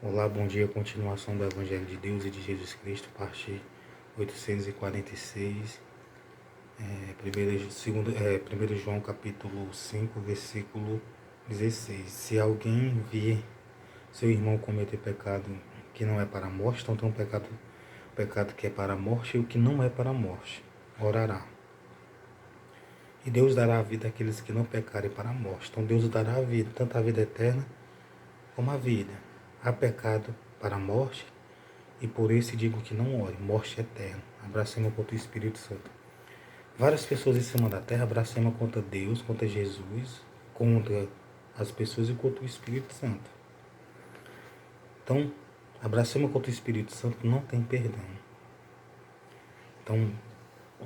Olá, bom dia. Continuação do Evangelho de Deus e de Jesus Cristo, parte 846, 1 João capítulo 5, versículo 16. Se alguém vir seu irmão cometer pecado que não é para a morte, então tem um pecado que é para a morte e o que não é para a morte, orará. E Deus dará a vida àqueles que não pecarem para a morte. Então Deus dará a vida, tanto a vida eterna como a vida. Há pecado para a morte, e por isso digo que não ore, morte eterna. Blasfema contra o Espírito Santo. Várias pessoas em cima da terra blasfemam contra Deus, contra Jesus, contra as pessoas e contra o Espírito Santo. Então, a blasfema contra o Espírito Santo não tem perdão. Então,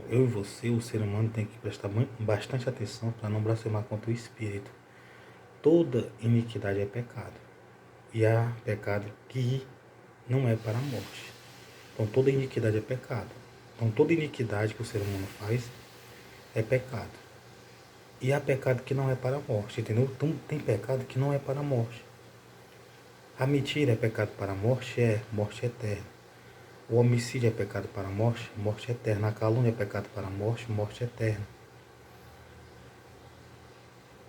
eu e você, o ser humano, tem que prestar bastante atenção para não blasfemar contra o Espírito. Toda iniquidade é pecado. E há pecado que não é para a morte. Então toda iniquidade é pecado. Então toda iniquidade que o ser humano faz é pecado. E há pecado que não é para a morte, entendeu? Então tem pecado que não é para a morte. A mentira é pecado para a morte? É morte eterna. O homicídio é pecado para a morte? Morte eterna. A calúnia é pecado para a morte? Morte eterna.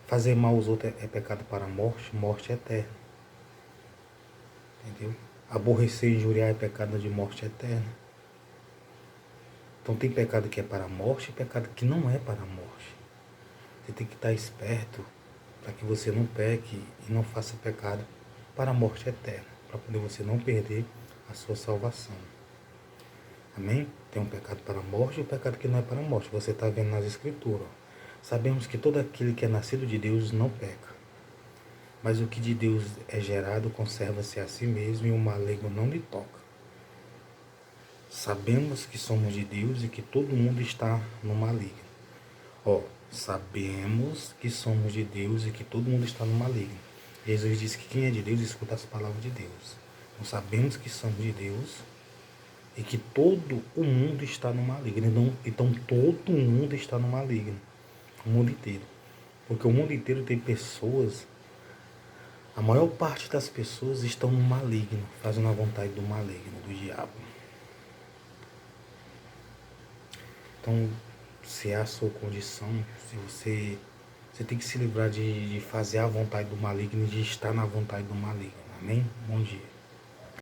Fazer mal aos outros é pecado para a morte? Morte eterna. Entendeu? Aborrecer e injuriar é pecado de morte eterna. Então tem pecado que é para a morte e pecado que não é para a morte. Você tem que estar esperto para que você não peque e não faça pecado para a morte eterna, para poder você não perder a sua salvação. Amém? Tem um pecado para a morte e um pecado que não é para a morte. Você está vendo nas Escrituras. Sabemos que todo aquele que é nascido de Deus não peca. Mas o que de Deus é gerado conserva-se a si mesmo e o maligno não lhe toca. Sabemos que somos de Deus e que todo mundo está no maligno. Sabemos que somos de Deus e que todo mundo está no maligno. Jesus disse que quem é de Deus escuta as palavras de Deus. Então sabemos que somos de Deus e que todo o mundo está no maligno. Então todo mundo está no maligno. O mundo inteiro. Porque o mundo inteiro tem pessoas, a maior parte das pessoas estão no maligno, fazendo a vontade do maligno, do diabo. Então, se é a sua condição, se você tem que se livrar de fazer a vontade do maligno e de estar na vontade do maligno. Amém? Bom dia.